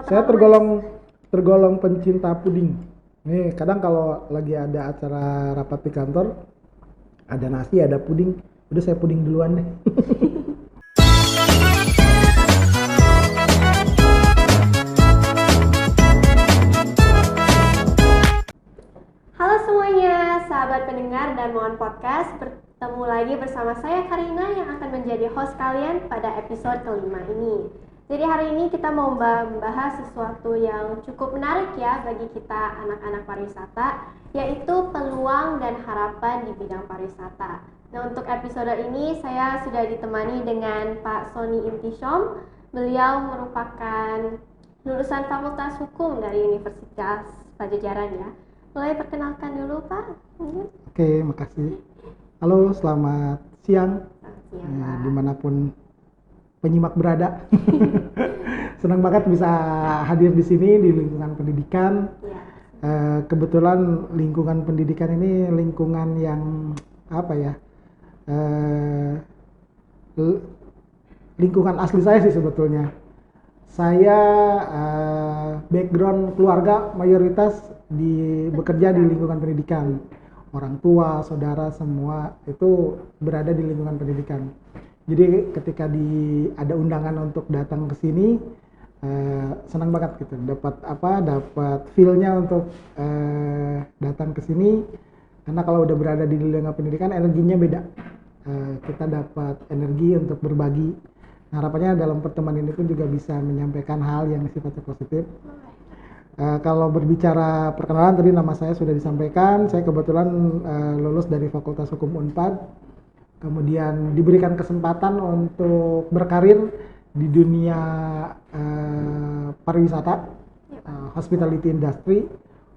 Saya tergolong pencinta puding. Nih, kadang kalau lagi ada acara rapat di kantor, ada nasi, ada puding, udah saya puding duluan deh. Halo semuanya, sahabat pendengar dan Mohon Podcast. Bertemu lagi bersama saya Karina yang akan menjadi host kalian pada episode kelima ini. Jadi hari ini kita mau membahas sesuatu yang cukup menarik ya bagi kita anak-anak pariwisata, yaitu peluang dan harapan di bidang pariwisata. Nah, untuk episode ini saya sudah ditemani dengan Pak Sony Intisyom. Beliau merupakan lulusan Fakultas Hukum dari Universitas Pajajaran ya. Boleh perkenalkan dulu Pak? Oke, makasih. Halo, selamat siang. Selamat siang, Ya, Pak. dimanapun penyimak berada. Senang banget bisa hadir di sini di lingkungan pendidikan. Ya. Kebetulan lingkungan pendidikan ini lingkungan yang apa ya? Lingkungan asli saya sih sebetulnya. Saya background keluarga mayoritas bekerja di lingkungan pendidikan. Orang tua, saudara semua itu berada di lingkungan pendidikan. Jadi ketika ada undangan untuk datang ke sini, senang banget gitu. Dapat feel-nya untuk datang ke sini. Karena kalau udah berada di lingkungan pendidikan, energinya beda. Kita dapat energi untuk berbagi. Nah, harapannya dalam pertemuan ini pun juga bisa menyampaikan hal yang sifatnya positif. Kalau berbicara perkenalan, tadi nama saya sudah disampaikan. Saya kebetulan lulus dari Fakultas Hukum Unpad. Kemudian diberikan kesempatan untuk berkarir di dunia pariwisata, hospitality industry,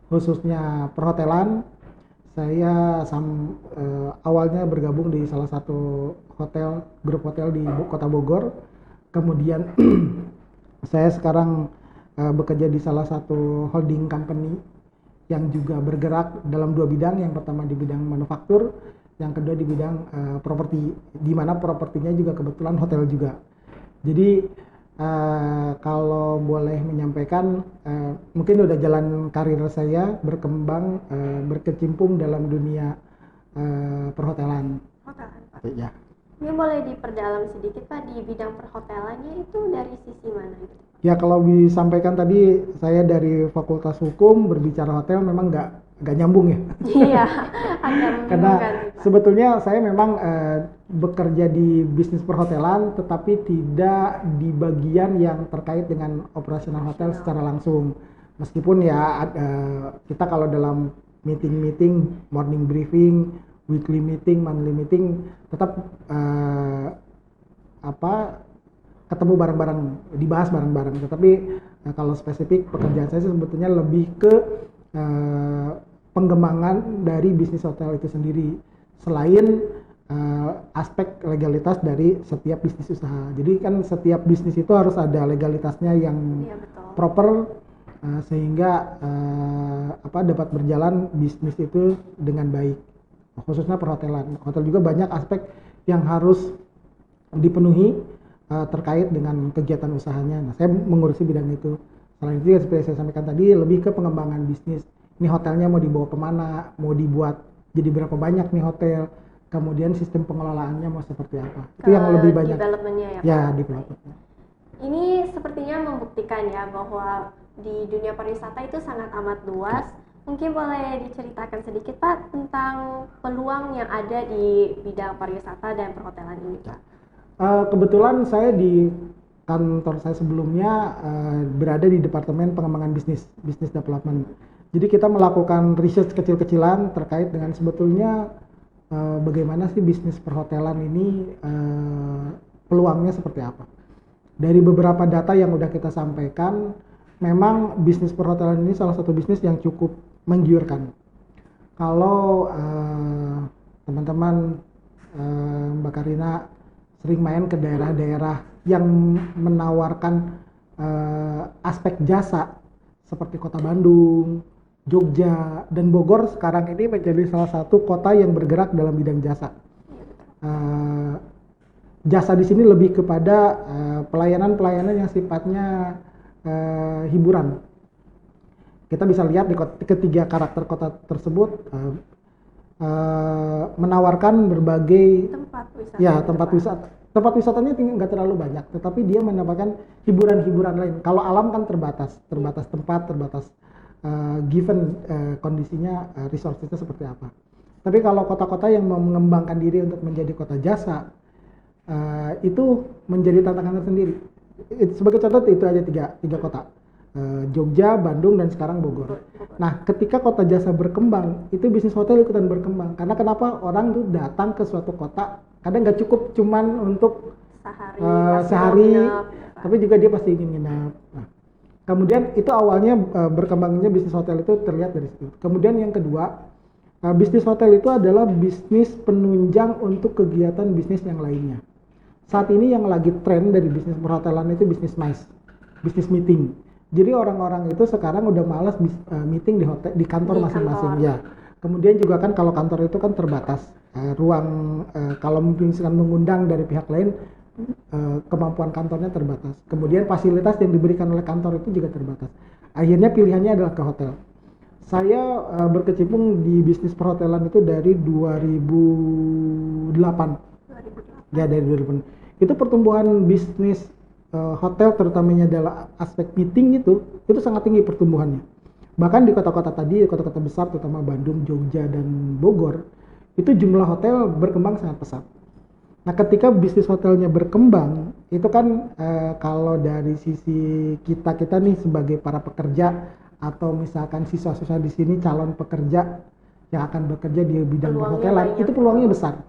khususnya perhotelan. Saya awalnya bergabung di salah satu grup hotel di Kota Bogor. Kemudian saya sekarang bekerja di salah satu holding company yang juga bergerak dalam dua bidang. Yang pertama di bidang manufaktur, yang kedua di bidang properti, di mana propertinya juga kebetulan hotel juga. Jadi kalau boleh menyampaikan, mungkin udah jalan karir saya berkembang, berkecimpung dalam dunia perhotelan. Hotelan Pak. Ya. Ini boleh diperdalam sedikit Pak di bidang perhotelannya itu dari sisi mana gitu? Ya, kalau disampaikan tadi saya dari Fakultas Hukum berbicara hotel memang nggak nyambung ya. Iya, agak Karena membingungkan sih, Pak. sebetulnya saya memang bekerja di bisnis perhotelan, tetapi tidak di bagian yang terkait dengan operasional hotel secara langsung. Meskipun ya kita kalau dalam meeting, morning briefing, weekly meeting, monthly meeting, tetap ketemu bareng-bareng, dibahas bareng-bareng. Tetapi kalau spesifik pekerjaan saya sebetulnya lebih ke pengembangan dari bisnis hotel itu sendiri, selain aspek legalitas dari setiap bisnis usaha. Jadi kan setiap bisnis itu harus ada legalitasnya yang Iya, betul. proper, sehingga dapat berjalan bisnis itu dengan baik, khususnya perhotelan. Hotel juga banyak aspek yang harus dipenuhi terkait dengan kegiatan usahanya. Nah, saya mengurusi bidang itu. Selain itu ya seperti saya sampaikan tadi, lebih ke pengembangan bisnis. Ini hotelnya mau dibawa kemana, mau dibuat jadi berapa banyak nih hotel, kemudian sistem pengelolaannya mau seperti apa. Itu yang lebih banyak. Development-nya ya Pak. Ya, development. Ini sepertinya membuktikan ya bahwa di dunia pariwisata itu sangat amat luas. Mungkin boleh diceritakan sedikit Pak tentang peluang yang ada di bidang pariwisata dan perhotelan ini Pak. Kebetulan saya di kantor saya sebelumnya berada di Departemen Pengembangan Business Development. Jadi kita melakukan research kecil-kecilan terkait dengan sebetulnya bagaimana sih bisnis perhotelan ini, peluangnya seperti apa. Dari beberapa data yang udah kita sampaikan, memang bisnis perhotelan ini salah satu bisnis yang cukup menggiurkan. Kalau teman-teman Mbak Karina sering main ke daerah-daerah yang menawarkan aspek jasa seperti Kota Bandung, Jogja, dan Bogor sekarang ini menjadi salah satu kota yang bergerak dalam bidang jasa. Jasa di sini lebih kepada pelayanan-pelayanan yang sifatnya hiburan. Kita bisa lihat di ketiga karakter kota tersebut menawarkan berbagai tempat wisatanya nggak terlalu banyak, tetapi dia menawarkan hiburan-hiburan lain. Kalau alam kan terbatas tempat, terbatas given kondisinya, resources-nya seperti apa. Tapi kalau kota-kota yang mau mengembangkan diri untuk menjadi kota jasa, itu menjadi tantangan tersendiri. Sebagai contoh itu aja tiga kota. Jogja, Bandung, dan sekarang Bogor. Nah, ketika kota jasa berkembang, itu bisnis hotel ikutan berkembang. Karena kenapa? Orang tuh datang ke suatu kota, kadang nggak cukup cuman untuk sehari, tapi juga dia pasti ingin nginap. Nah, kemudian itu awalnya berkembangnya bisnis hotel itu terlihat dari situ. Kemudian yang kedua, bisnis hotel itu adalah bisnis penunjang untuk kegiatan bisnis yang lainnya. Saat ini yang lagi tren dari bisnis perhotelan itu bisnis MICE, bisnis meeting. Jadi orang-orang itu sekarang udah malas meeting di hotel, di kantor masing-masing ya. Kemudian juga kan kalau kantor itu kan terbatas ruang, kalau misalkan mengundang dari pihak lain, kemampuan kantornya terbatas. Kemudian fasilitas yang diberikan oleh kantor itu juga terbatas. Akhirnya pilihannya adalah ke hotel. Saya berkecimpung di bisnis perhotelan itu dari 2008. Ya, dari 2008. Itu pertumbuhan bisnis hotel terutamanya adalah aspek meeting itu sangat tinggi pertumbuhannya. Bahkan di kota-kota tadi, kota-kota besar terutama Bandung, Jogja, dan Bogor, itu jumlah hotel berkembang sangat pesat. Nah, ketika bisnis hotelnya berkembang, itu kan kalau dari sisi kita nih sebagai para pekerja atau misalkan siswa-siswa di sini calon pekerja yang akan bekerja di bidang perhotelan, itu peluangnya besar.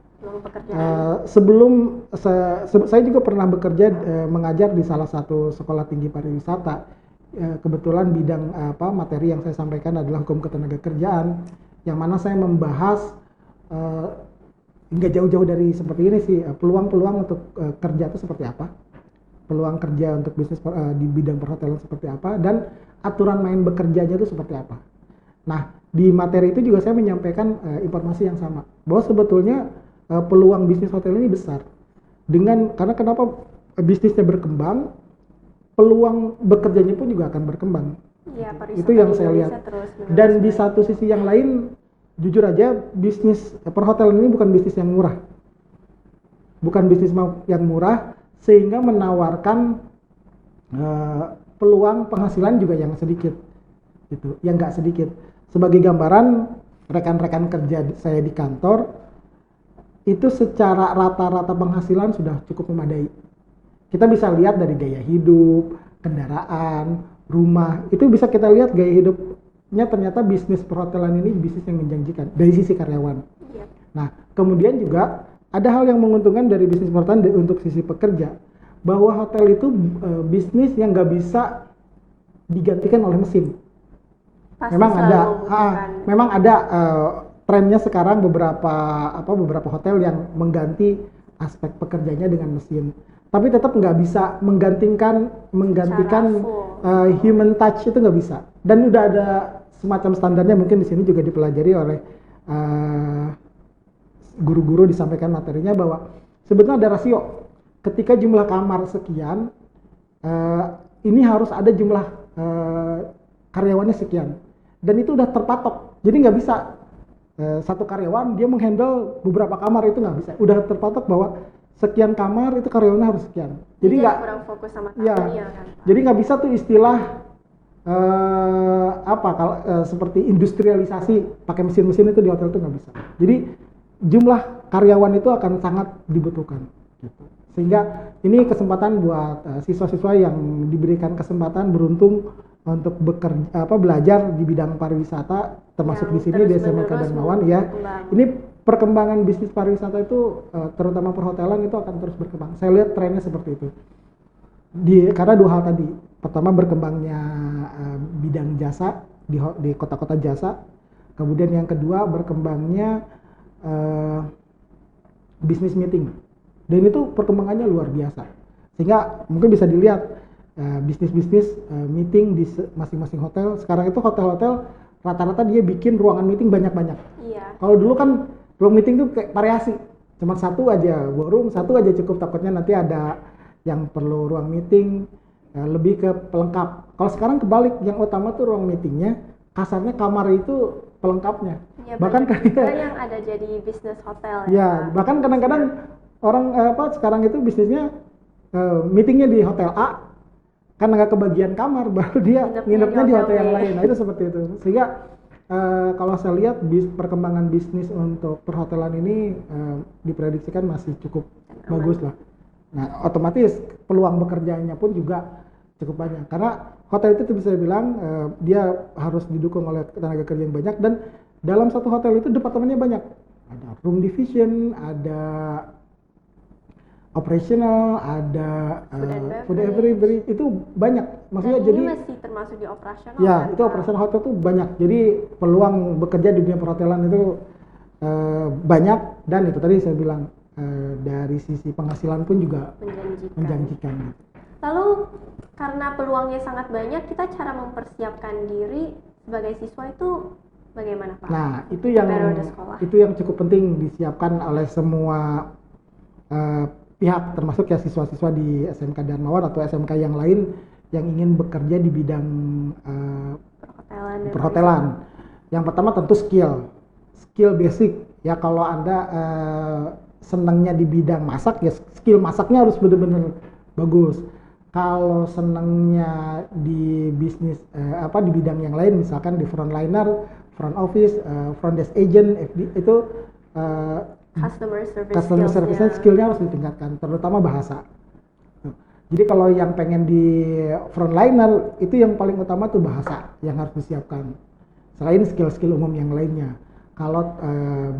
Sebelum saya juga pernah bekerja mengajar di salah satu sekolah tinggi pariwisata. Kebetulan bidang materi yang saya sampaikan adalah hukum ketenagakerjaan, yang mana saya membahas nggak jauh-jauh dari seperti ini sih, peluang-peluang untuk kerja itu seperti apa, peluang kerja untuk bisnis di bidang perhotelan seperti apa, dan aturan main bekerjanya itu seperti apa. Nah, di materi itu juga saya menyampaikan informasi yang sama, bahwa sebetulnya peluang bisnis hotel ini besar. Karena kenapa bisnisnya berkembang, peluang bekerjanya pun juga akan berkembang. Ya, itu yang saya lihat. Dan di satu sisi yang lain, jujur aja, bisnis perhotelan ini bukan bisnis yang murah. Bukan bisnis yang murah, sehingga menawarkan peluang penghasilan juga yang sedikit. Gitu, yang nggak sedikit. Sebagai gambaran, rekan-rekan kerja saya di kantor, itu secara rata-rata penghasilan sudah cukup memadai. Kita bisa lihat dari gaya hidup, kendaraan, rumah, itu bisa kita lihat gaya hidupnya ternyata bisnis perhotelan ini bisnis yang menjanjikan dari sisi karyawan. Iya. Nah, kemudian juga ada hal yang menguntungkan dari bisnis perhotelan untuk sisi pekerja, bahwa hotel itu bisnis yang nggak bisa digantikan oleh mesin. Memang ada trennya sekarang beberapa hotel yang mengganti aspek pekerjanya dengan mesin, tapi tetap nggak bisa menggantikan human touch, itu nggak bisa. Dan udah ada semacam standarnya, mungkin di sini juga dipelajari oleh guru-guru, disampaikan materinya bahwa sebetulnya ada rasio. Ketika jumlah kamar sekian, ini harus ada jumlah karyawannya sekian, dan itu udah terpatok. Jadi nggak bisa satu karyawan dia menghandle beberapa kamar, itu nggak bisa. Udah terpatok bahwa sekian kamar itu karyawannya harus sekian. Jadi nggak kurang fokus sama tamunya kan. Jadi nggak bisa tuh istilah seperti industrialisasi pakai mesin-mesin itu di hotel itu nggak bisa. Jadi jumlah karyawan itu akan sangat dibutuhkan. Gitu. Sehingga ini kesempatan buat siswa-siswa yang diberikan kesempatan beruntung untuk belajar di bidang pariwisata, termasuk di sini di SMK Darmawan ya. Ini perkembangan bisnis pariwisata itu terutama perhotelan itu akan terus berkembang. Saya lihat trennya seperti itu. Karena dua hal tadi. Pertama, berkembangnya bidang jasa di kota-kota jasa. Kemudian yang kedua, berkembangnya bisnis meeting. Dan itu perkembangannya luar biasa. Sehingga mungkin bisa dilihat bisnis-bisnis meeting di masing-masing hotel. Sekarang itu hotel-hotel rata-rata dia bikin ruangan meeting banyak-banyak. Iya. Kalau dulu kan ruang meeting tuh kayak variasi, cuma satu aja ballroom, satu aja cukup, takutnya nanti ada yang perlu ruang meeting lebih ke pelengkap. Kalau sekarang kebalik, yang utama tuh ruang meetingnya, kasarnya kamar itu pelengkapnya. Ya, Bahkan banyak juga yang ada jadi bisnis hotel ya, Kak. bahkan kadang-kadang orang sekarang itu bisnisnya meetingnya di hotel A, karena nggak kebagian kamar, baru dia nginepnya di hotel yang lain. Nah itu seperti itu. Sehingga kalau saya lihat perkembangan bisnis untuk perhotelan ini diprediksikan masih cukup bagus lah. Nah otomatis peluang bekerjanya pun juga cukup banyak, karena hotel itu bisa bilang dia harus didukung oleh tenaga kerja yang banyak, dan dalam satu hotel itu departemennya banyak. Ada room division, ada operational, ada food and beverage, itu banyak. Maksudnya dan jadi ini masih termasuk di operasional. Ya, kan, itu operasional hotel tuh banyak. Jadi peluang bekerja di dunia perhotelan itu banyak, dan itu tadi saya bilang dari sisi penghasilan pun juga menjanjikan. Lalu karena peluangnya sangat banyak, kita cara mempersiapkan diri sebagai siswa itu bagaimana Pak? Nah, itu yang cukup penting disiapkan oleh semua pihak, termasuk ya siswa-siswa di SMK Darmawan atau SMK yang lain yang ingin bekerja di bidang perhotelan. Yang pertama tentu skill basic ya. Kalau Anda senangnya di bidang masak, ya skill masaknya harus benar-benar bagus. Kalau senangnya di bisnis di bidang yang lain, misalkan di frontliner, front office, front desk agent, FD, itu customer service skillnya harus ditingkatkan, terutama bahasa. Jadi kalau yang pengen di frontliner, itu yang paling utama tuh bahasa yang harus disiapkan, selain skill-skill umum yang lainnya. Kalau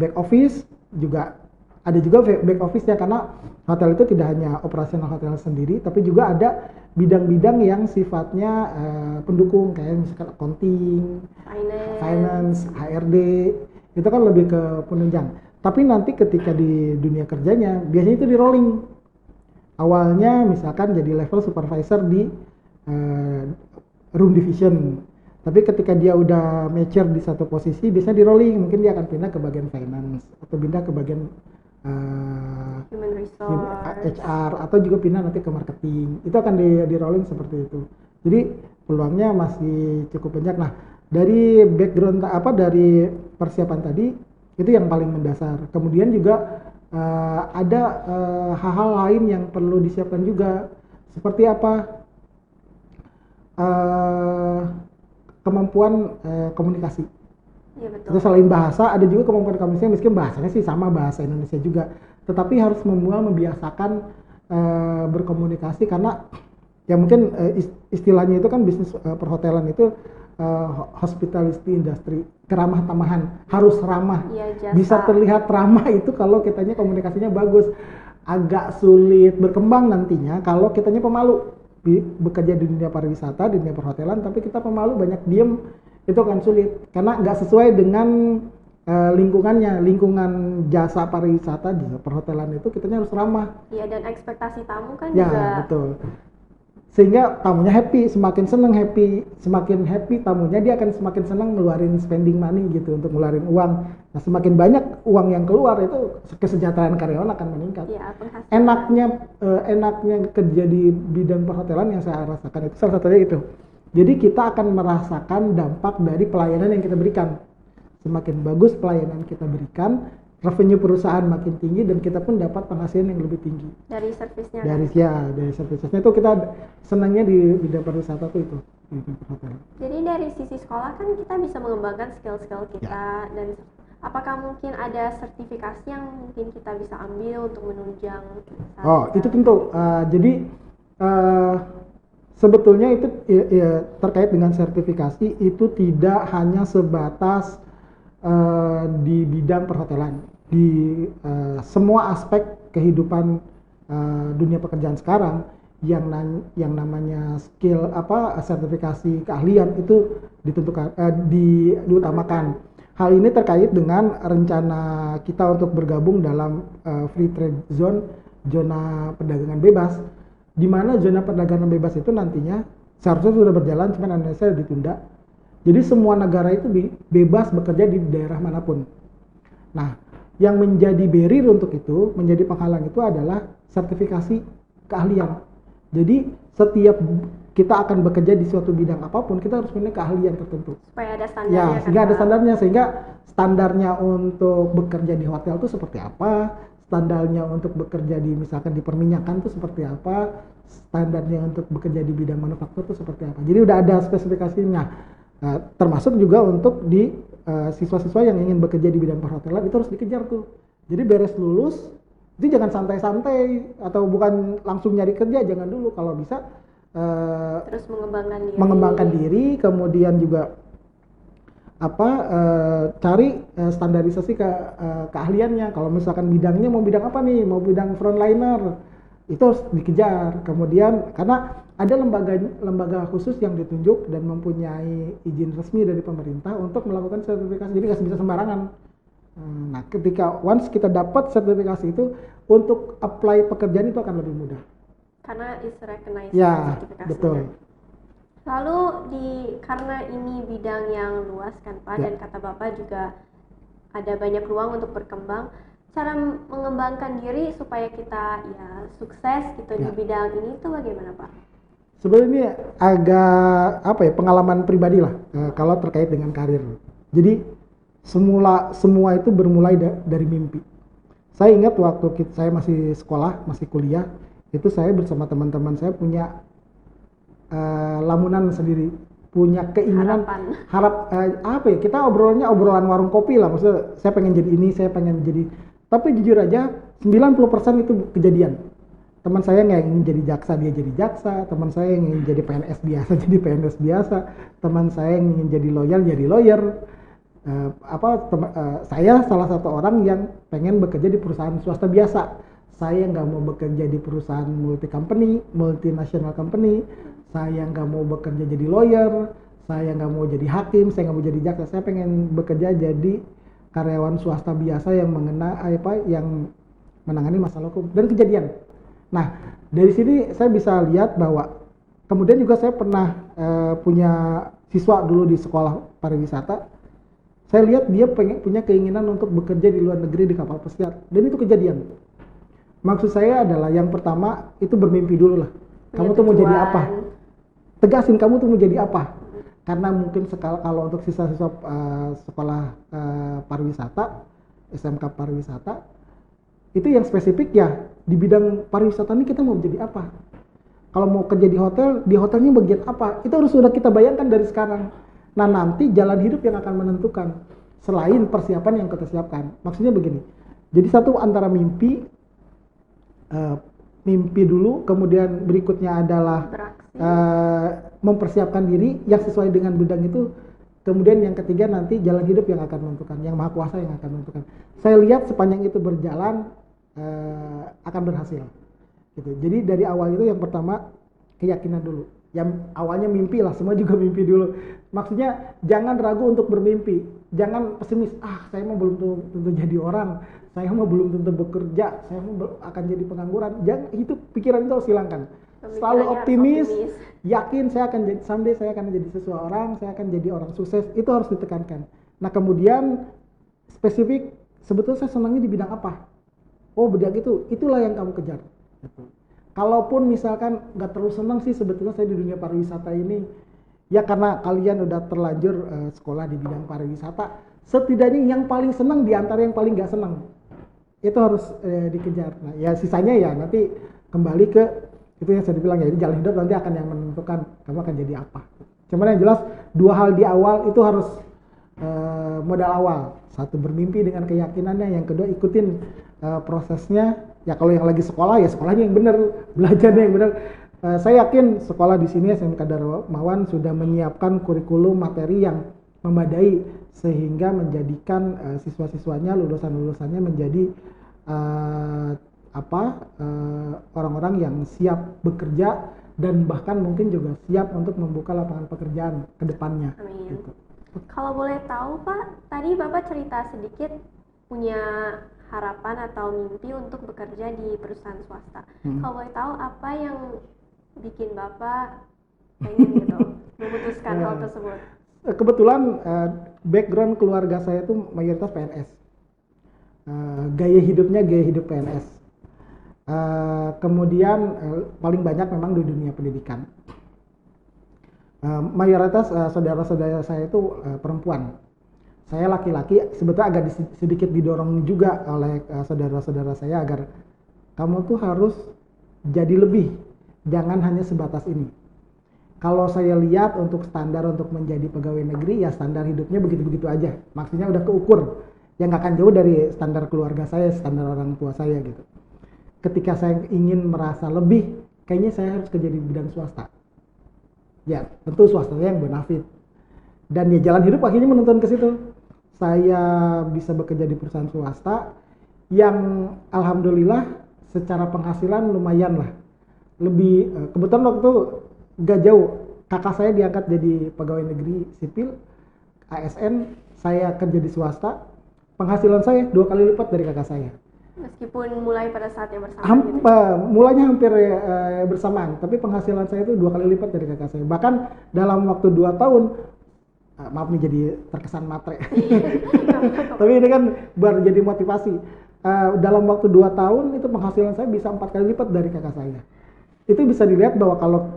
back office juga ada juga back office-nya, karena hotel itu tidak hanya operasional hotel sendiri, tapi juga ada bidang-bidang yang sifatnya pendukung, kayak misalkan accounting, finance, HRD, itu kan lebih ke penunjang. Tapi nanti ketika di dunia kerjanya, biasanya itu di rolling. Awalnya misalkan jadi level supervisor di room division, tapi ketika dia udah mature di satu posisi, biasanya di rolling, mungkin dia akan pindah ke bagian finance, atau pindah ke bagian human resource, HR, atau juga pindah nanti ke marketing. Itu akan di rolling seperti itu. Jadi peluangnya masih cukup banyak. Nah, dari background dari persiapan tadi itu yang paling mendasar. Kemudian juga ada hal-hal lain yang perlu disiapkan juga, seperti apa? Kemampuan komunikasi. Ya, betul. Itu selain bahasa, ada juga kemampuan komunikasi, meskipun bahasanya sih sama bahasa Indonesia juga, tetapi harus membiasakan berkomunikasi, karena ya mungkin istilahnya itu kan bisnis perhotelan itu hospitality industry, keramah tamahan, harus ramah. Ya, bisa terlihat ramah itu kalau kitanya komunikasinya bagus. Agak sulit berkembang nantinya kalau kitanya pemalu. Bekerja di dunia pariwisata, di dunia perhotelan, tapi kita pemalu, banyak diem, itu akan sulit karena nggak sesuai dengan lingkungannya. Lingkungan jasa pariwisata, jasa perhotelan itu kitanya harus ramah. Iya, dan ekspektasi tamu kan ya, juga. Betul. Sehingga tamunya happy, semakin happy tamunya, dia akan semakin senang ngeluarin spending money gitu, untuk ngeluarin uang. Nah, semakin banyak uang yang keluar, itu kesejahteraan karyawan akan meningkat. Ya, enaknya kerja di bidang perhotelan yang saya rasakan itu salah satunya itu. Jadi kita akan merasakan dampak dari pelayanan yang kita berikan. Semakin bagus pelayanan kita berikan, revenue perusahaan makin tinggi, dan kita pun dapat penghasilan yang lebih tinggi dari servisnya. Dari servisnya itu kita senangnya di bidang pariwisata tuh itu. Jadi dari sisi sekolah kan kita bisa mengembangkan skill-skill kita, dan apakah mungkin ada sertifikasi yang mungkin kita bisa ambil untuk menunjang? Itu tentu. Jadi sebetulnya itu ya, terkait dengan sertifikasi itu tidak hanya sebatas di bidang perhotelan, di semua aspek kehidupan dunia pekerjaan sekarang, yang namanya skill sertifikasi keahlian itu ditentukan, diutamakan. Hal ini terkait dengan rencana kita untuk bergabung dalam free trade zone, zona perdagangan bebas, di mana zona perdagangan bebas itu nantinya seharusnya sudah berjalan, cuman Indonesia ditunda. Jadi semua negara itu bebas bekerja di daerah manapun. Nah, yang menjadi barrier untuk itu, menjadi penghalang itu adalah sertifikasi keahlian. Jadi setiap kita akan bekerja di suatu bidang apapun, kita harus punya keahlian tertentu. Supaya ada standarnya. Ya, kan, sehingga ada Pak? standarnya, sehingga standarnya untuk bekerja di hotel itu seperti apa, standarnya untuk bekerja di misalkan di perminyakan itu seperti apa, standarnya untuk bekerja di bidang manufaktur itu seperti apa. Jadi udah ada spesifikasinya. Termasuk juga untuk di siswa-siswa yang ingin bekerja di bidang perhotelan itu harus dikejar tuh. Jadi beres lulus itu jangan santai-santai atau bukan langsung nyari kerja, jangan dulu, kalau bisa terus mengembangkan diri, kemudian juga cari standarisasi keahliannya. Kalau misalkan bidangnya mau bidang apa nih, mau bidang frontliner, itu harus dikejar. Kemudian karena ada lembaga khusus yang ditunjuk dan mempunyai izin resmi dari pemerintah untuk melakukan sertifikasi, jadi nggak bisa sembarangan. Nah, ketika once kita dapat sertifikasi itu, untuk apply pekerjaan itu akan lebih mudah. Karena is recognized Ya, sertifikasinya. betul. Lalu karena ini bidang yang luas kan Pak, Ya. dan kata Bapak juga ada banyak ruang untuk berkembang. Cara mengembangkan diri supaya kita ya sukses gitu di Ya. bidang ini itu bagaimana Pak? Sebenarnya agak pengalaman pribadi lah kalau terkait dengan karir. Jadi semua itu bermulai dari mimpi. Saya ingat waktu saya masih sekolah, masih kuliah, itu saya bersama teman-teman saya punya lamunan sendiri, punya keinginan kita obrolan warung kopi lah, maksudnya saya pengen jadi ini, saya pengen jadi, tapi jujur aja 90% itu kejadian. Teman saya yang ingin jadi jaksa, dia jadi jaksa, teman saya yang ingin jadi PNS biasa jadi PNS biasa, teman saya yang ingin jadi lawyer jadi lawyer. Saya salah satu orang yang pengen bekerja di perusahaan swasta biasa. Saya nggak mau bekerja di perusahaan multinational company. Saya nggak mau bekerja jadi lawyer. Saya nggak mau jadi hakim. Saya nggak mau jadi jaksa. Saya pengen bekerja jadi karyawan swasta biasa yang yang menangani masalah hukum, dan kejadian. Nah, dari sini saya bisa lihat bahwa kemudian juga saya pernah punya siswa dulu di sekolah pariwisata. Saya lihat dia punya keinginan untuk bekerja di luar negeri di kapal pesiar, dan itu kejadian. Maksud saya adalah yang pertama itu bermimpi dulu lah. Kamu tuh mau jadi apa? Tegasin kamu tuh mau jadi apa? Karena mungkin kalau untuk siswa-siswa sekolah pariwisata, SMK pariwisata, itu yang spesifik ya di bidang pariwisata ini kita mau jadi apa? Kalau mau kerja di hotelnya bagian apa? Itu harus sudah kita bayangkan dari sekarang. Nah, nanti jalan hidup yang akan menentukan selain persiapan yang kita siapkan. Maksudnya begini, jadi satu antara mimpi dulu, kemudian berikutnya adalah mempersiapkan diri yang sesuai dengan bidang itu, kemudian yang ketiga nanti jalan hidup yang akan menentukan, yang maha kuasa yang akan menentukan. Saya lihat sepanjang itu berjalan akan berhasil gitu. Jadi dari awal itu yang pertama keyakinan dulu, yang awalnya mimpi lah, semua juga mimpi dulu. Maksudnya jangan ragu untuk bermimpi, jangan pesimis, saya mah belum tentu jadi orang, saya mah belum tentu bekerja, saya mah akan jadi pengangguran. Jangan, itu pikiran itu harus hilangkan. Selalu optimis, yakin saya akan jadi, someday saya akan jadi seseorang, saya akan jadi orang sukses, itu harus ditekankan. Nah, kemudian spesifik, sebetulnya saya senangnya di bidang apa? Oh, bidang itulah yang kamu kejar. Gitu. Kalaupun misalkan nggak terlalu senang sih sebetulnya saya di dunia pariwisata ini, ya karena kalian udah terlanjur sekolah di bidang pariwisata, setidaknya yang paling senang di antara yang paling nggak senang itu harus dikejar. Nah, ya sisanya ya nanti kembali ke itu yang saya bilang ya, jadi jalan hidup nanti akan yang menentukan kamu akan jadi apa. Cuman yang jelas dua hal di awal itu harus modal awal. Satu, bermimpi dengan keyakinannya, yang kedua ikutin prosesnya. Ya kalau yang lagi sekolah ya sekolahnya yang benar, belajarnya yang benar. Saya yakin sekolah di sini SMK Darmawan sudah menyiapkan kurikulum materi yang memadai sehingga menjadikan siswa-siswanya, lulusan-lulusannya menjadi orang-orang yang siap bekerja dan bahkan mungkin juga siap untuk membuka lapangan pekerjaan ke depannya. Amin. Gitu. Kalau boleh tahu Pak, tadi Bapak cerita sedikit punya harapan atau mimpi untuk bekerja di perusahaan swasta. Kalau boleh tahu apa yang bikin Bapak pengen gitu memutuskan hal tersebut? Kebetulan background keluarga saya itu mayoritas PNS. Gaya hidup PNS. Kemudian paling banyak memang di dunia pendidikan. Mayoritas saudara-saudara saya itu perempuan. Saya laki-laki sebetulnya agak sedikit didorong juga oleh saudara-saudara saya agar kamu tuh harus jadi lebih, jangan hanya sebatas ini. Kalau saya lihat untuk standar untuk menjadi pegawai negeri, ya standar hidupnya begitu-begitu aja. Maksudnya udah keukur, yang nggak akan jauh dari standar keluarga saya, standar orang tua saya gitu. Ketika saya ingin merasa lebih, kayaknya saya harus kerja di bidang swasta. Ya, tentu swasta yang bonafit. Dan ya jalan hidup akhirnya menuntun ke situ. Saya bisa bekerja di perusahaan swasta yang alhamdulillah secara penghasilan lumayan lah. Lebih, kebetulan waktu itu gak jauh, kakak saya diangkat jadi pegawai negeri sipil, ASN, saya kerja di swasta, penghasilan saya 2 kali lipat dari kakak saya. Meskipun mulai pada saat yang bersamaan gitu. Mulainya hampir bersamaan, tapi penghasilan saya itu 2 kali lipat dari kakak saya. Bahkan dalam waktu 2 tahun, maaf nih jadi terkesan matre. Tapi ini kan baru jadi motivasi. Dalam waktu 2 tahun itu penghasilan saya bisa 4 kali lipat dari kakak saya. Itu bisa dilihat bahwa kalau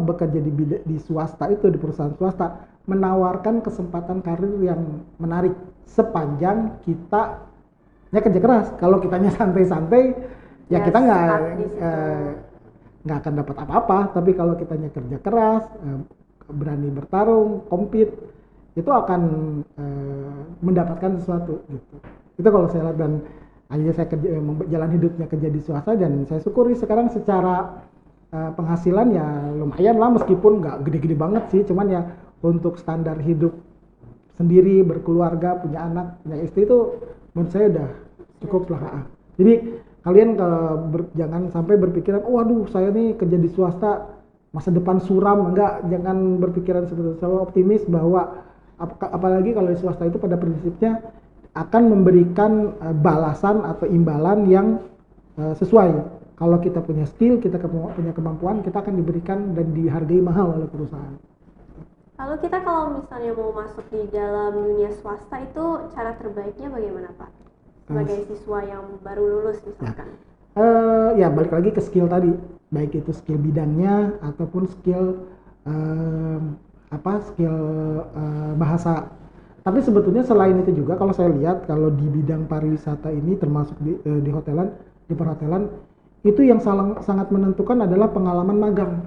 bekerja di swasta itu, di perusahaan swasta, menawarkan kesempatan karir yang menarik sepanjang kita kerja keras. Kalau kitanya santai-santai, ya kita nggak akan dapat apa-apa. Tapi kalau kitanya kerja keras, berani bertarung, compete, itu akan mendapatkan sesuatu gitu. Itu kalau saya lihat, dan akhirnya saya jalan hidupnya kerja di swasta, dan saya syukuri sekarang secara penghasilan ya lumayan lah, meskipun nggak gede-gede banget sih, cuman ya untuk standar hidup sendiri, berkeluarga, punya anak, punya istri, itu menurut saya udah cukup lah. Jadi kalian jangan sampai berpikiran, waduh saya nih kerja di swasta masa depan suram. Enggak, jangan berpikiran seperti itu. Saya optimis bahwa apalagi kalau di swasta itu pada prinsipnya akan memberikan balasan atau imbalan yang sesuai. Kalau kita punya skill, kita punya kemampuan, kita akan diberikan dan dihargai mahal oleh perusahaan. Lalu kita kalau misalnya mau masuk di dalam dunia swasta, itu cara terbaiknya bagaimana Pak? Sebagai siswa yang baru lulus misalkan. Ya balik lagi ke skill tadi, baik itu skill bidangnya ataupun skill bahasa. Tapi sebetulnya selain itu juga, kalau saya lihat, kalau di bidang pariwisata ini, termasuk di hotelan, di perhotelan, itu yang sangat menentukan adalah pengalaman magang.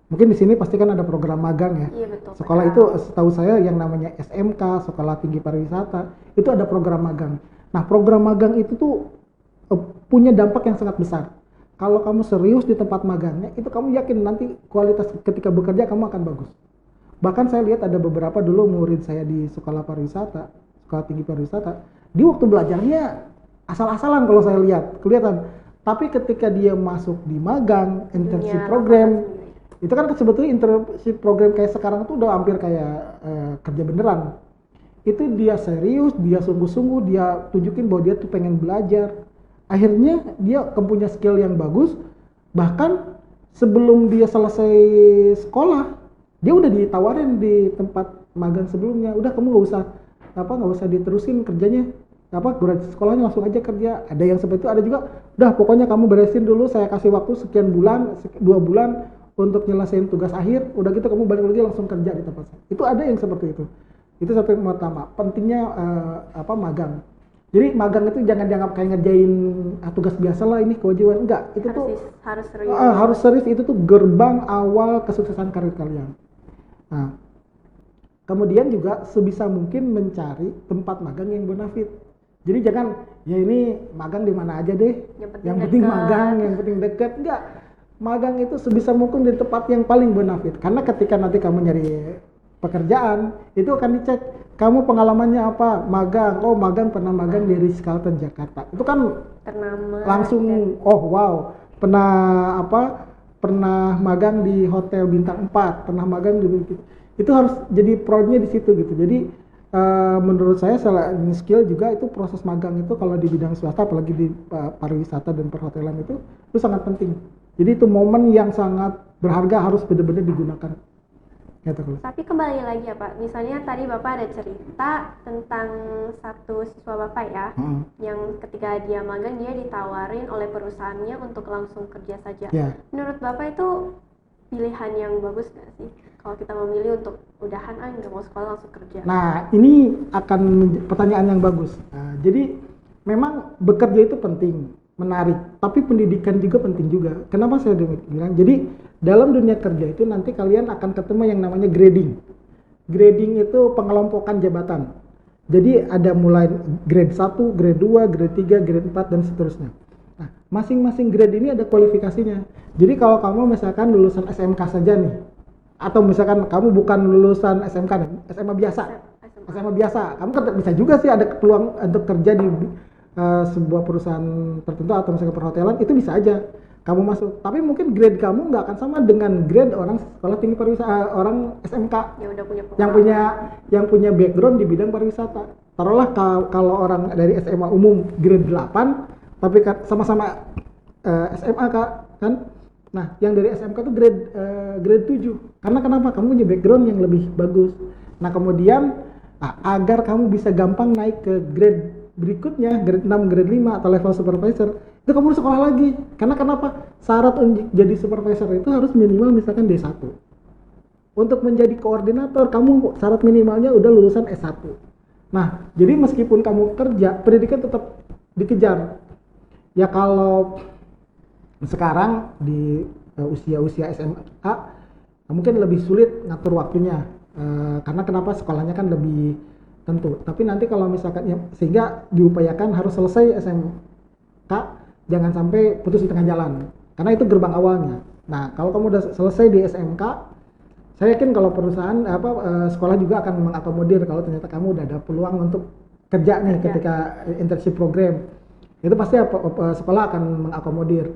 Mungkin di sini pasti kan ada program magang ya. Iya, betul. Sekolah itu setahu saya yang namanya SMK, Sekolah Tinggi Pariwisata, itu ada program magang. Nah, program magang itu tuh punya dampak yang sangat besar. Kalau kamu serius di tempat magangnya, itu kamu yakin nanti kualitas ketika bekerja kamu akan bagus. Bahkan saya lihat ada beberapa dulu murid saya di Sekolah Pariwisata, Sekolah Tinggi Pariwisata, di waktu belajarnya asal-asalan kalau saya lihat, kelihatan. Tapi ketika dia masuk di magang, internship program, itu kan sebetulnya internship program kayak sekarang tuh udah hampir kayak kerja beneran. Itu dia serius, dia sungguh-sungguh, dia tunjukin bahwa dia tuh pengen belajar. Akhirnya dia punya skill yang bagus. Bahkan sebelum dia selesai sekolah, dia udah ditawarin di tempat magang sebelumnya. Udah, kamu nggak usah diterusin kerjanya. Sekolahnya langsung aja kerja. Ada yang seperti itu, ada juga, udah pokoknya kamu beresin dulu, saya kasih waktu sekian bulan, 2 bulan untuk nyelesain tugas akhir, udah gitu kamu balik lagi langsung kerja di tempat saya. Itu ada yang seperti itu. Itu satu yang pertama, pentingnya magang. Jadi magang itu jangan dianggap kayak ngerjain tugas biasa lah, ini kewajiban. Enggak, itu harus serius. Harus serius, itu tuh gerbang awal kesuksesan karir kalian. Nah, kemudian juga sebisa mungkin mencari tempat magang yang bonafit. Jadi jangan, ya ini magang di mana aja deh, yang penting magang, yang penting dekat. Enggak, magang itu sebisa mungkin di tempat yang paling bonafit. Karena ketika nanti kamu nyari pekerjaan, itu akan dicek, kamu pengalamannya apa, magang, magang pernah magang di Ritz-Carlton Jakarta. Itu kan langsung, oh wow, pernah magang di Hotel Bintang 4, pernah magang di, itu harus jadi proudnya di situ gitu. Jadi menurut saya selain skill juga itu proses magang itu kalau di bidang swasta, apalagi di pariwisata dan perhotelan itu sangat penting. Jadi itu momen yang sangat berharga, harus benar-benar digunakan. Tapi kembali lagi ya Pak, misalnya tadi Bapak ada cerita tentang satu siswa Bapak ya, yang ketika dia magang dia ditawarin oleh perusahaannya untuk langsung kerja saja. Menurut Bapak itu pilihan yang bagus nggak sih kalau kita memilih untuk udahan nggak mau sekolah langsung kerja? Nah, ini akan pertanyaan yang bagus. Jadi memang bekerja itu penting, menarik, tapi pendidikan juga penting juga. Kenapa saya bilang? Jadi dalam dunia kerja itu nanti kalian akan ketemu yang namanya grading. Grading itu pengelompokan jabatan. Jadi ada mulai grade 1, grade 2, grade 3, grade 4 dan seterusnya. Nah, masing-masing grade ini ada kualifikasinya. Jadi kalau kamu misalkan lulusan SMK saja nih, atau misalkan kamu bukan lulusan SMK nih, SMA biasa. SMA biasa, kamu kan bisa juga sih ada peluang untuk kerja di sebuah perusahaan tertentu atau misalkan perhotelan, itu bisa aja kamu masuk. Tapi mungkin grade kamu nggak akan sama dengan grade orang sekolah tinggi pariwisata, orang SMK Ya udah punya yang punya background di bidang pariwisata. Taruhlah kalau orang dari SMA umum grade 8, tapi sama-sama SMA kan. Nah, yang dari SMK tuh grade 7. Karena kenapa? Kamu punya background yang lebih bagus. Nah, kemudian agar kamu bisa gampang naik ke grade berikutnya, grade 6, grade 5 atau level supervisor, itu kamu harus sekolah lagi. Karena kenapa? Syarat untuk jadi supervisor itu harus minimal misalkan D1. Untuk menjadi koordinator, kamu syarat minimalnya udah lulusan S1. Nah, jadi meskipun kamu kerja, pendidikan tetap dikejar. Ya kalau sekarang di usia-usia SMA mungkin lebih sulit ngatur waktunya, karena kenapa? Sekolahnya kan lebih tentu. Tapi nanti kalau misalkan ya, sehingga diupayakan harus selesai SMK, jangan sampai putus di tengah jalan, karena itu gerbang awalnya. Nah, kalau kamu udah selesai di SMK, saya yakin kalau perusahaan sekolah juga akan mengakomodir kalau ternyata kamu udah ada peluang untuk kerja nih ketika internship program. Itu pasti sekolah akan mengakomodir.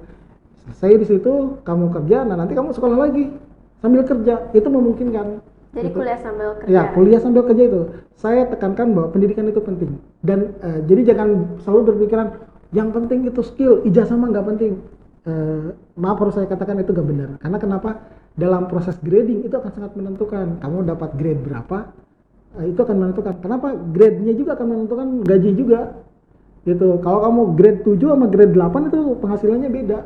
Selesai di situ kamu kerja, nah nanti kamu sekolah lagi sambil kerja, itu memungkinkan. Jadi gitu. kuliah sambil kerja. Ya, kuliah sambil kerja itu. Saya tekankan bahwa pendidikan itu penting. Dan jadi jangan selalu berpikiran yang penting itu skill, ijazah mah nggak penting. Maaf harus saya katakan itu nggak benar. Karena kenapa? Dalam proses grading itu akan sangat menentukan. Kamu dapat grade berapa, itu akan menentukan. Kenapa? Grade-nya juga akan menentukan gaji juga. Gitu. Kalau kamu grade 7 sama grade 8 itu penghasilannya beda.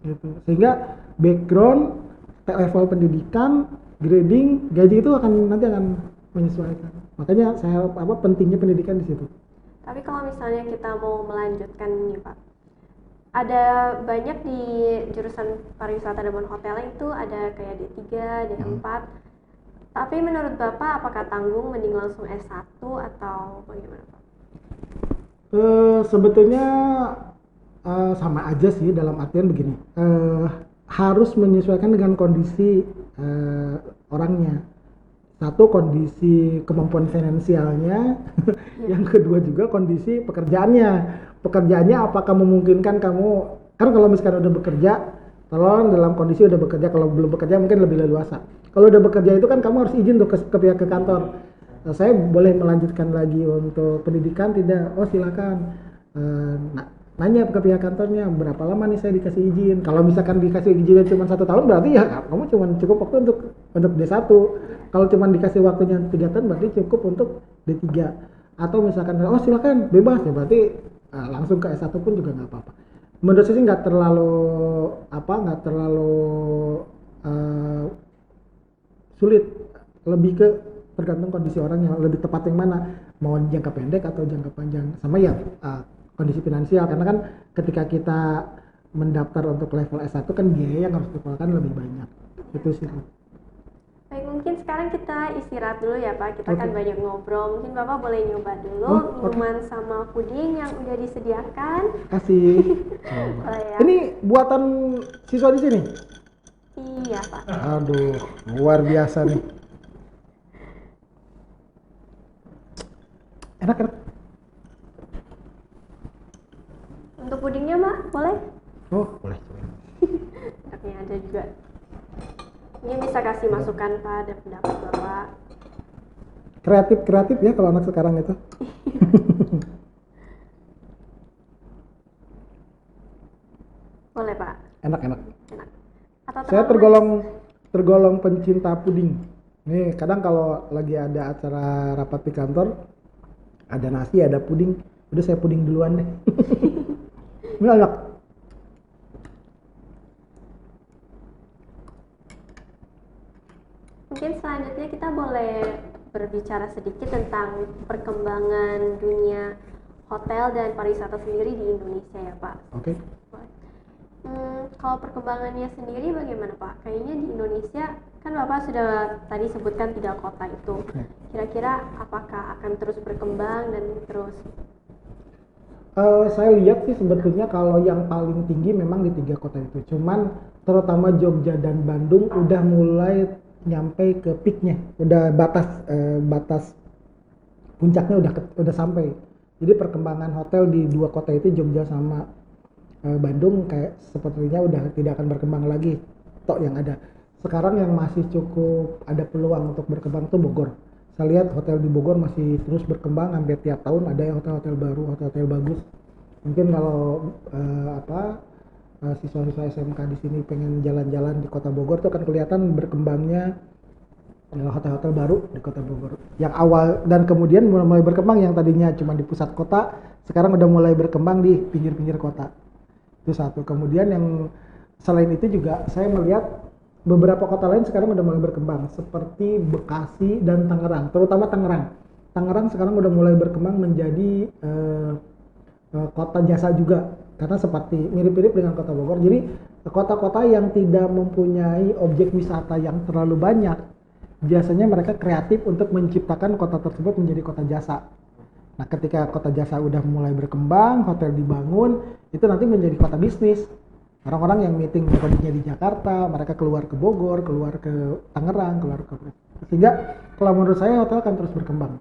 Gitu. Sehingga background, level pendidikan, grading, gaji itu nanti akan menyesuaikan. Makanya saya pentingnya pendidikan di situ. Tapi kalau misalnya kita mau melanjutkan nih Pak, ada banyak di jurusan pariwisata dan hotel itu ada kayak D3, D4. Tapi menurut Bapak apakah tanggung mending langsung S1 atau bagaimana Pak? Sebetulnya sama aja sih, dalam artian begini. Harus menyesuaikan dengan kondisi orangnya. Satu, kondisi kemampuan finansialnya, yang kedua juga kondisi pekerjaannya. Pekerjaannya apakah memungkinkan kamu, kan kalau misalkan udah bekerja, tolong dalam kondisi udah bekerja, kalau belum bekerja mungkin lebih leluasa. Kalau udah bekerja itu kan kamu harus izin tuh ke pihak ke kantor. Saya boleh melanjutkan lagi untuk pendidikan tidak? Oh silakan. Nanya ke pihak kantornya berapa lama nih saya dikasih izin. Kalau misalkan dikasih izin cuma 1 tahun, berarti ya kamu cuma cukup waktu untuk D1. Kalau cuma dikasih waktunya 3 tahun, berarti cukup untuk D3. Atau misalkan oh silakan bebas, ya berarti langsung ke S1 pun juga nggak apa-apa. Menurut saya sih nggak terlalu sulit, lebih ke tergantung kondisi orangnya, lebih tepat yang mana, mau jangka pendek atau jangka panjang, sama ya kondisi finansial. Karena kan ketika kita mendaftar untuk level S1 kan biaya yang harus dikeluarkan lebih banyak. Itu sih. Baik, mungkin sekarang kita istirahat dulu ya Pak, kita kan banyak ngobrol. Mungkin Bapak boleh nyoba dulu minuman sama puding yang udah disediakan. Kasih. Ya. Ini buatan siswa di sini? Iya Pak. Aduh, luar biasa nih. Enak. Untuk pudingnya Mbak, boleh? Oh, boleh. Ini ada juga. Ini bisa kasih masukan Pak, ada pendapat Bapak. Kreatif ya kalau anak sekarang itu. Boleh Pak. Enak. Atau Saya tergolong pencinta puding. Nih, kadang kalau lagi ada acara rapat di kantor, ada nasi, ada puding, udah saya puding duluan deh. Ini enak. mungkin selanjutnya kita boleh berbicara sedikit tentang perkembangan dunia hotel dan pariwisata sendiri di Indonesia ya Pak. Oke. Kalau perkembangannya sendiri bagaimana Pak? Kayaknya di Indonesia kan Bapak sudah tadi sebutkan 3 kota itu. Kira-kira apakah akan terus berkembang dan terus? Saya lihat sih sebetulnya kalau yang paling tinggi memang di 3 kota itu. Cuman terutama Jogja dan Bandung udah mulai nyampe ke peaknya, udah batas puncaknya udah sampai. Jadi perkembangan hotel di 2 kota itu Jogja sama Bandung kayak sepertinya udah tidak akan berkembang lagi. Tok yang ada sekarang yang masih cukup ada peluang untuk berkembang tuh Bogor. Saya lihat hotel di Bogor masih terus berkembang, hampir tiap tahun ada ya hotel-hotel baru, hotel-hotel bagus. Mungkin kalau siswa-siswa SMK di sini pengen jalan-jalan di kota Bogor tuh akan kelihatan berkembangnya hotel-hotel baru di kota Bogor. Yang awal dan kemudian mulai berkembang yang tadinya cuma di pusat kota, sekarang udah mulai berkembang di pinggir-pinggir kota. Itu satu. Kemudian yang selain itu juga saya melihat beberapa kota lain sekarang udah mulai berkembang seperti Bekasi dan Tangerang, terutama Tangerang. Tangerang sekarang udah mulai berkembang menjadi kota jasa juga karena seperti mirip-mirip dengan kota Bogor. Jadi kota-kota yang tidak mempunyai objek wisata yang terlalu banyak, biasanya mereka kreatif untuk menciptakan kota tersebut menjadi kota jasa. Nah, ketika kota jasa udah mulai berkembang, hotel dibangun, itu nanti menjadi kota bisnis. Orang-orang yang meeting tadinya di Jakarta, mereka keluar ke Bogor, keluar ke Tangerang, sehingga kalau menurut saya hotel akan terus berkembang.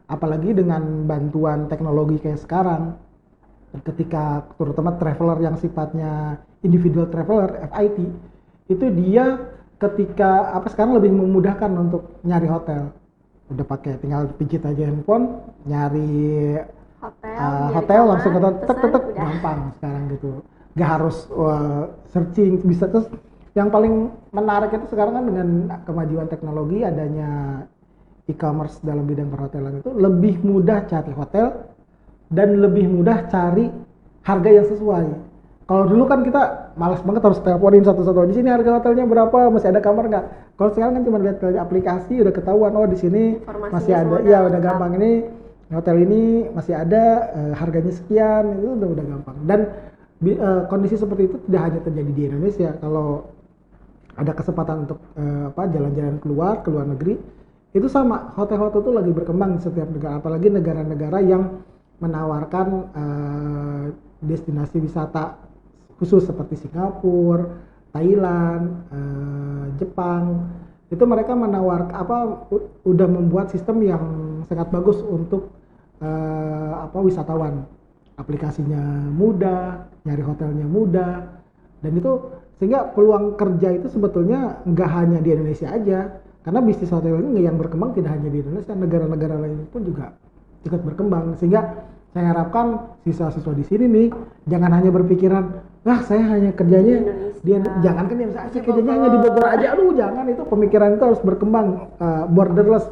Apalagi dengan bantuan teknologi kayak sekarang, ketika terutama traveler yang sifatnya individual traveler (FIT), itu dia ketika sekarang lebih memudahkan untuk nyari hotel. Udah pakai tinggal pijit aja handphone, nyari hotel langsung ketok gampang sekarang gitu. Gak harus searching, bisa. Terus yang paling menarik itu sekarang kan dengan kemajuan teknologi, adanya e-commerce dalam bidang perhotelan itu lebih mudah cari hotel dan lebih mudah cari harga yang sesuai. Kalau dulu kan kita malas banget harus teleponin satu-satu, di sini harga hotelnya berapa, masih ada kamar nggak? Kalau sekarang kan cuma lihat dari aplikasi udah ketahuan, oh di sini masih ada, ya udah gampang, ini hotel ini masih ada, harganya sekian, itu udah gampang. Dan kondisi seperti itu tidak hanya terjadi di Indonesia. Kalau ada kesempatan untuk jalan-jalan keluar negeri, itu sama, hotel-hotel itu lagi berkembang di setiap negara, apalagi negara-negara yang menawarkan destinasi wisata khusus seperti Singapura, Thailand, Jepang. Itu mereka menawarkan udah membuat sistem yang sangat bagus untuk wisatawan. Aplikasinya mudah, nyari hotelnya mudah, dan itu sehingga peluang kerja itu sebetulnya nggak hanya di Indonesia aja, karena bisnis hotel ini yang berkembang tidak hanya di Indonesia, negara-negara lain pun juga ikut berkembang. Sehingga saya harapkan siswa-siswa di sini nih jangan hanya berpikiran, saya hanya kerjanya jangan kan saya kerjanya hanya di Bogor aja, jangan. Itu pemikiran itu harus berkembang, borderless,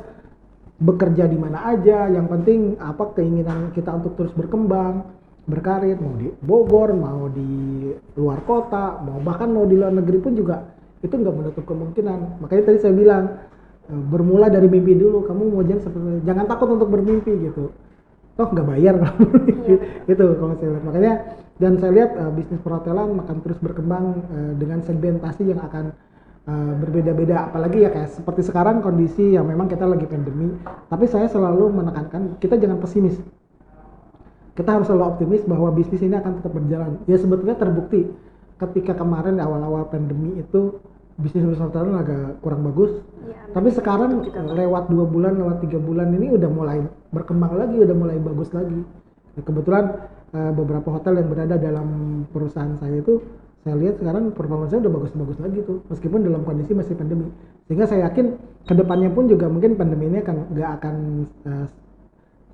bekerja di mana aja, yang penting keinginan kita untuk terus berkembang, berkarir, mau di Bogor, mau di luar kota, bahkan mau di luar negeri pun juga itu nggak menutup kemungkinan. Makanya tadi saya bilang bermula dari mimpi dulu, kamu mau jangan takut untuk bermimpi gitu. Toh nggak bayar kalau gitu kalau saya lihat. Makanya dan saya lihat bisnis perhotelan akan terus berkembang dengan segmentasi yang akan berbeda-beda, apalagi ya kayak seperti sekarang kondisi yang memang kita lagi pandemi, tapi saya selalu menekankan kita jangan pesimis, kita harus selalu optimis bahwa bisnis ini akan tetap berjalan. Ya sebetulnya terbukti ketika kemarin awal-awal pandemi itu bisnis perhotelan agak kurang bagus ya, tapi sekarang lewat 2 bulan, lewat 3 bulan ini udah mulai berkembang lagi, udah mulai bagus lagi. Kebetulan beberapa hotel yang berada dalam perusahaan saya itu saya lihat sekarang performanya udah bagus-bagus lagi tuh, meskipun dalam kondisi masih pandemi. Sehingga saya yakin kedepannya pun juga mungkin pandemi ini nggak akan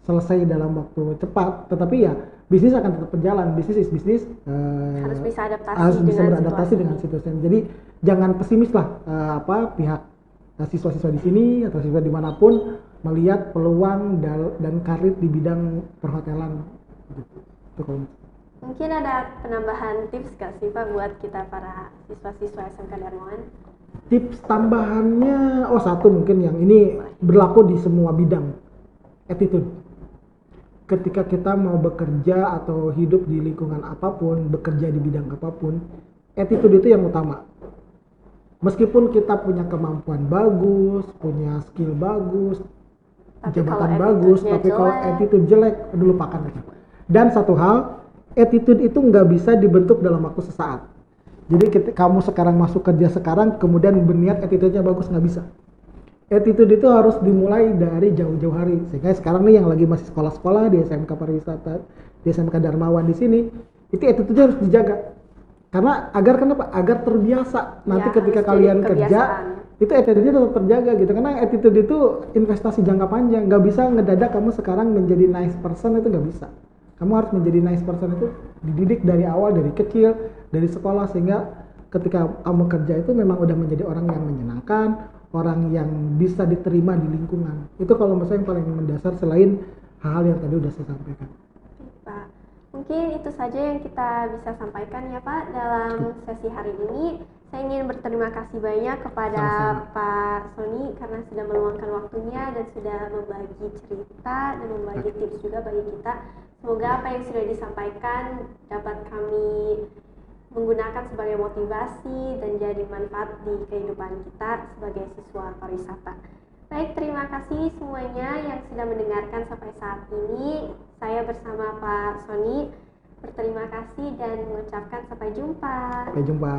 selesai dalam waktu cepat, tetapi ya bisnis akan tetap berjalan. Bisnis is bisnis, harus bisa beradaptasi dengan situasi. Jadi jangan pesimis lah, pihak siswa-siswa di sini atau siswa dimanapun melihat peluang dan karir di bidang perhotelan. Gitu. Mungkin ada penambahan tips nggak sih Pak buat kita para siswa-siswa SMK Darmawan? Tips tambahannya, satu mungkin yang ini berlaku di semua bidang, attitude. Ketika kita mau bekerja atau hidup di lingkungan apapun, bekerja di bidang apapun, attitude itu yang utama. Meskipun kita punya kemampuan bagus, punya skill bagus, jabatan bagus, tapi kalau attitude jelek, lupakan itu. Dan satu hal, attitude itu nggak bisa dibentuk dalam waktu sesaat. Jadi ketika kamu sekarang masuk kerja sekarang, kemudian berniat attitude-nya bagus, nggak bisa. Attitude itu harus dimulai dari jauh-jauh hari. Sehingga sekarang nih yang lagi masih sekolah-sekolah di SMK Pariwisata, di SMK Darmawan di sini, itu attitude-nya harus dijaga. Karena kenapa? Agar terbiasa. Nanti ketika kalian kerja, itu attitude-nya tetap terjaga gitu. Karena attitude itu investasi jangka panjang. Nggak bisa ngedadak kamu sekarang menjadi nice person, itu nggak bisa. Kamu harus menjadi nice person itu dididik dari awal, dari kecil, dari sekolah, sehingga ketika kamu kerja itu memang udah menjadi orang yang menyenangkan, orang yang bisa diterima di lingkungan. Itu kalau menurut saya yang paling mendasar selain hal-hal yang tadi udah saya sampaikan. Pak, mungkin itu saja yang kita bisa sampaikan ya Pak dalam sesi hari ini. Saya ingin berterima kasih banyak kepada Pak Sony karena sudah meluangkan waktunya dan sudah membagi cerita dan membagi tips juga bagi kita. Semoga apa yang sudah disampaikan dapat kami menggunakan sebagai motivasi dan jadi manfaat di kehidupan kita sebagai siswa pariwisata. Baik, terima kasih semuanya yang sudah mendengarkan sampai saat ini. Saya bersama Pak Sony berterima kasih dan mengucapkan sampai jumpa. Sampai jumpa.